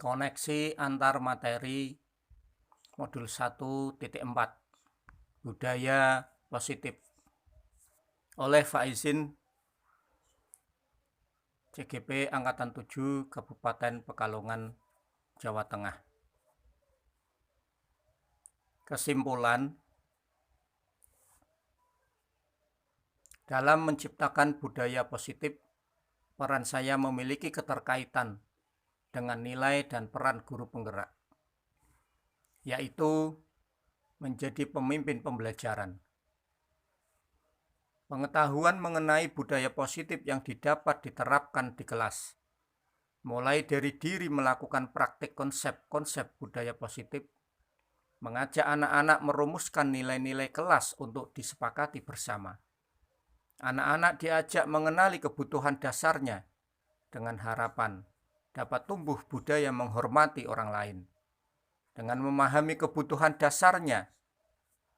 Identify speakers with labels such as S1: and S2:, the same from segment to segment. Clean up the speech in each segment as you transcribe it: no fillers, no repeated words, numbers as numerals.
S1: Koneksi antar materi modul 1.4 Budaya Positif oleh Faizin CGP Angkatan 7 Kabupaten Pekalongan, Jawa Tengah. Kesimpulan, dalam menciptakan budaya positif, peran saya memiliki keterkaitan dengan nilai dan peran guru penggerak, yaitu menjadi pemimpin pembelajaran. Pengetahuan mengenai budaya positif yang didapat diterapkan di kelas, mulai dari diri melakukan praktik konsep-konsep budaya positif, mengajak anak-anak merumuskan nilai-nilai kelas untuk disepakati bersama. Anak-anak diajak mengenali kebutuhan dasarnya dengan harapan dapat tumbuh budaya menghormati orang lain. Dengan memahami kebutuhan dasarnya,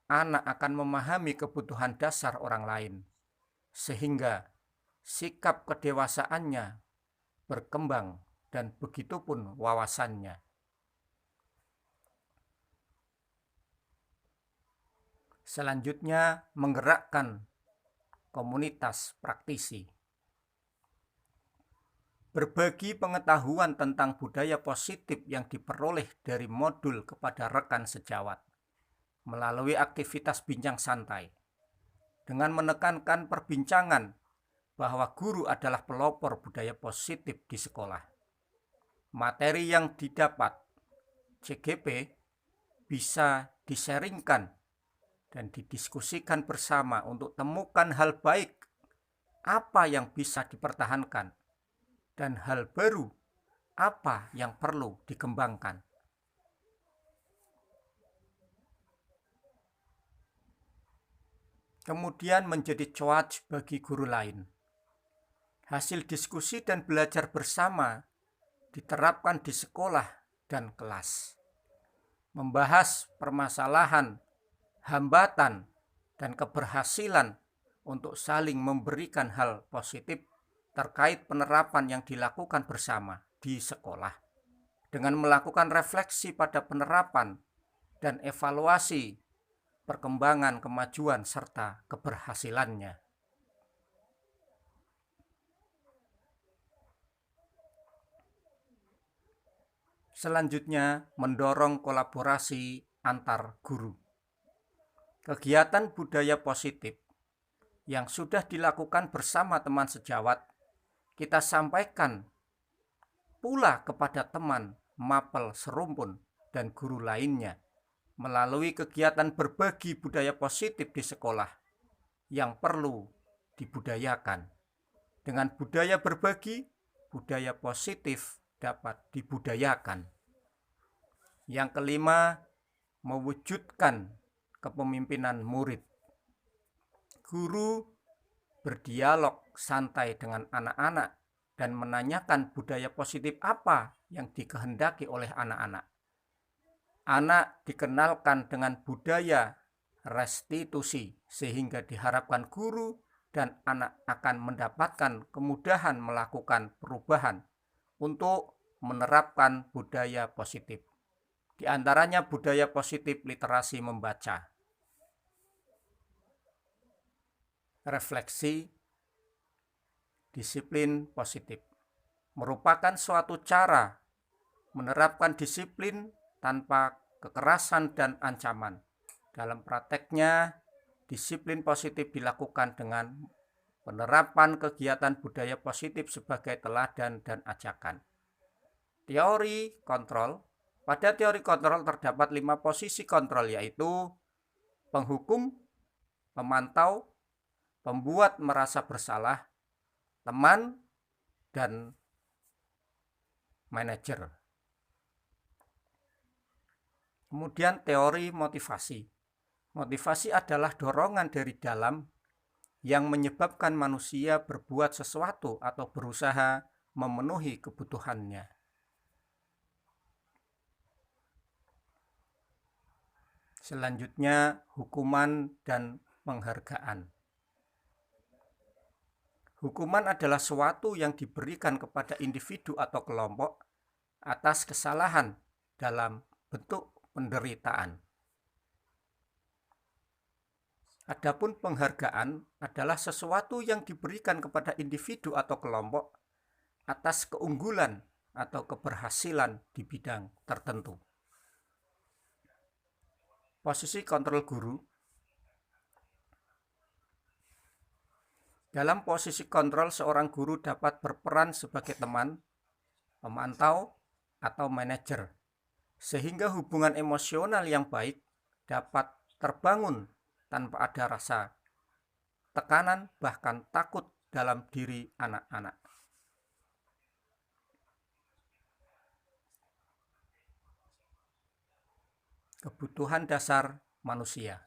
S1: anak akan memahami kebutuhan dasar orang lain, sehingga sikap kedewasaannya berkembang dan begitupun wawasannya. Selanjutnya, menggerakkan komunitas praktisi. Berbagi pengetahuan tentang budaya positif yang diperoleh dari modul kepada rekan sejawat melalui aktivitas bincang santai, dengan menekankan perbincangan bahwa guru adalah pelopor budaya positif di sekolah. Materi yang didapat CGP bisa disaringkan dan didiskusikan bersama untuk temukan hal baik apa yang bisa dipertahankan dan hal baru apa yang perlu dikembangkan. Kemudian menjadi coach bagi guru lain. Hasil diskusi dan belajar bersama diterapkan di sekolah dan kelas. Membahas permasalahan, hambatan, dan keberhasilan untuk saling memberikan hal positif terkait penerapan yang dilakukan bersama di sekolah, dengan melakukan refleksi pada penerapan dan evaluasi perkembangan kemajuan serta keberhasilannya. Selanjutnya, mendorong kolaborasi antar guru. Kegiatan budaya positif yang sudah dilakukan bersama teman sejawat, kita sampaikan pula kepada teman mapel serumpun dan guru lainnya melalui kegiatan berbagi budaya positif di sekolah yang perlu dibudayakan. Dengan budaya berbagi, budaya positif dapat dibudayakan. Yang kelima, mewujudkan kepemimpinan murid. Guru berdialog santai dengan anak-anak dan menanyakan budaya positif apa yang dikehendaki oleh anak-anak. Anak dikenalkan dengan budaya restitusi sehingga diharapkan guru dan anak akan mendapatkan kemudahan melakukan perubahan untuk menerapkan budaya positif. Di antaranya budaya positif literasi membaca. Refleksi disiplin positif merupakan suatu cara menerapkan disiplin tanpa kekerasan dan ancaman. Dalam prakteknya, disiplin positif dilakukan dengan penerapan kegiatan budaya positif sebagai teladan dan ajakan. Teori kontrol. Pada teori kontrol terdapat 5 posisi kontrol, yaitu penghukum, pemantau, pembuat merasa bersalah, teman, dan manajer. Kemudian teori motivasi. Motivasi adalah dorongan dari dalam yang menyebabkan manusia berbuat sesuatu atau berusaha memenuhi kebutuhannya. Selanjutnya, hukuman dan penghargaan. Hukuman adalah suatu yang diberikan kepada individu atau kelompok atas kesalahan dalam bentuk penderitaan. Adapun penghargaan adalah sesuatu yang diberikan kepada individu atau kelompok atas keunggulan atau keberhasilan di bidang tertentu. Posisi kontrol guru. Dalam posisi kontrol, seorang guru dapat berperan sebagai teman, pemantau, atau manajer, sehingga hubungan emosional yang baik dapat terbangun tanpa ada rasa tekanan, bahkan takut dalam diri anak-anak. Kebutuhan dasar manusia.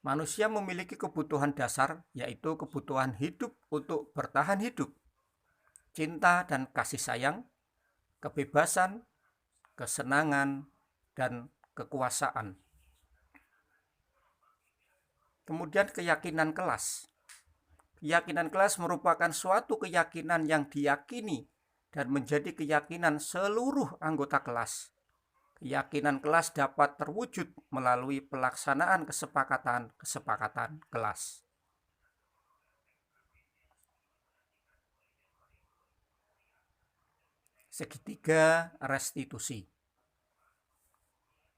S1: Manusia memiliki kebutuhan dasar, yaitu kebutuhan hidup untuk bertahan hidup, cinta dan kasih sayang, kebebasan, kesenangan, dan kekuasaan. Kemudian keyakinan kelas. Keyakinan kelas merupakan suatu keyakinan yang diyakini dan menjadi keyakinan seluruh anggota kelas. Keyakinan kelas dapat terwujud melalui pelaksanaan kesepakatan kelas. Segitiga restitusi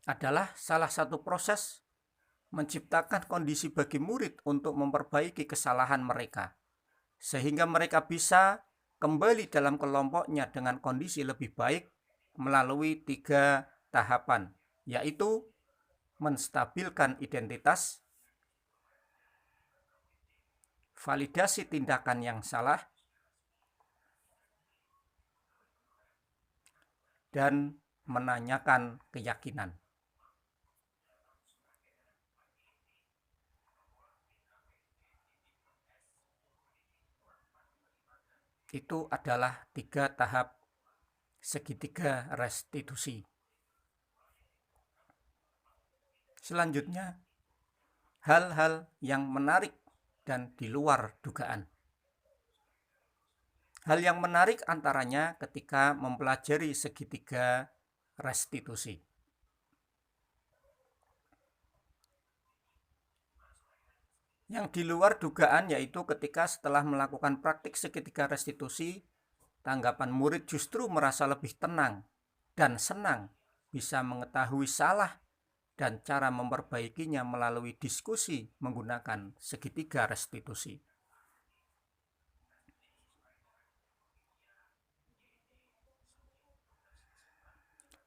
S1: adalah salah satu proses menciptakan kondisi bagi murid untuk memperbaiki kesalahan mereka, sehingga mereka bisa kembali dalam kelompoknya dengan kondisi lebih baik melalui 3 tahapan, yaitu menstabilkan identitas, validasi tindakan yang salah, dan menanyakan keyakinan. Itu adalah 3 tahap segitiga restitusi. Selanjutnya, hal-hal yang menarik dan di luar dugaan. Hal yang menarik antaranya ketika mempelajari segitiga restitusi. Yang di luar dugaan yaitu ketika setelah melakukan praktik segitiga restitusi, tanggapan murid justru merasa lebih tenang dan senang bisa mengetahui salah dan cara memperbaikinya melalui diskusi menggunakan segitiga restitusi.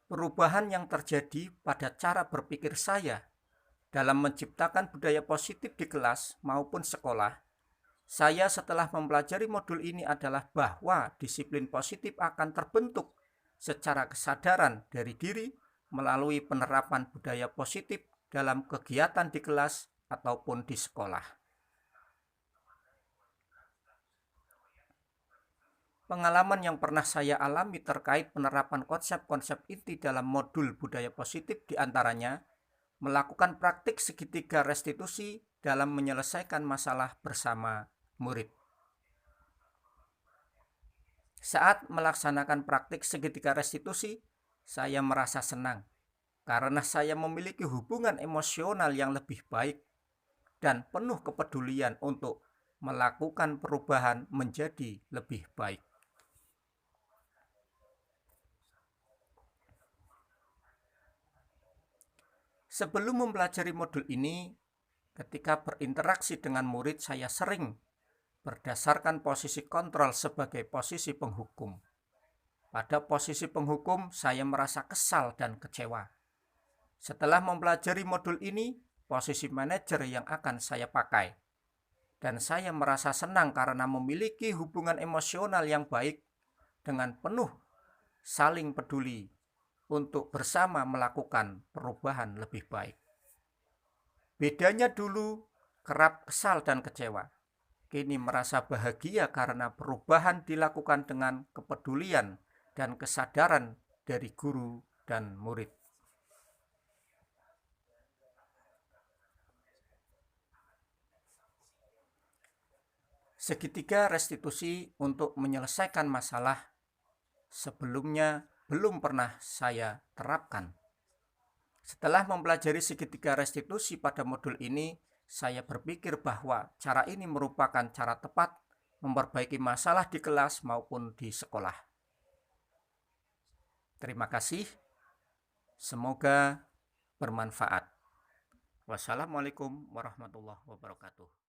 S1: Perubahan yang terjadi pada cara berpikir saya dalam menciptakan budaya positif di kelas maupun sekolah, saya setelah mempelajari modul ini adalah bahwa disiplin positif akan terbentuk secara kesadaran dari diri melalui penerapan budaya positif dalam kegiatan di kelas ataupun di sekolah. Pengalaman yang pernah saya alami terkait penerapan konsep-konsep inti dalam modul budaya positif diantaranya melakukan praktik segitiga restitusi dalam menyelesaikan masalah bersama murid. Saat melaksanakan praktik segitiga restitusi, saya merasa senang karena saya memiliki hubungan emosional yang lebih baik dan penuh kepedulian untuk melakukan perubahan menjadi lebih baik. Sebelum mempelajari modul ini, ketika berinteraksi dengan murid, saya sering berdasarkan posisi kontrol sebagai posisi penghukum. Pada posisi penghukum, saya merasa kesal dan kecewa. Setelah mempelajari modul ini, posisi manajer yang akan saya pakai. Dan saya merasa senang karena memiliki hubungan emosional yang baik dengan penuh saling peduli untuk bersama melakukan perubahan lebih baik. Bedanya dulu kerap kesal dan kecewa. Kini merasa bahagia karena perubahan dilakukan dengan kepedulian dan kesadaran dari guru dan murid. Segitiga restitusi untuk menyelesaikan masalah sebelumnya belum pernah saya terapkan. Setelah mempelajari segitiga restitusi pada modul ini, saya berpikir bahwa cara ini merupakan cara tepat memperbaiki masalah di kelas maupun di sekolah. Terima kasih. Semoga bermanfaat. Wassalamualaikum warahmatullahi wabarakatuh.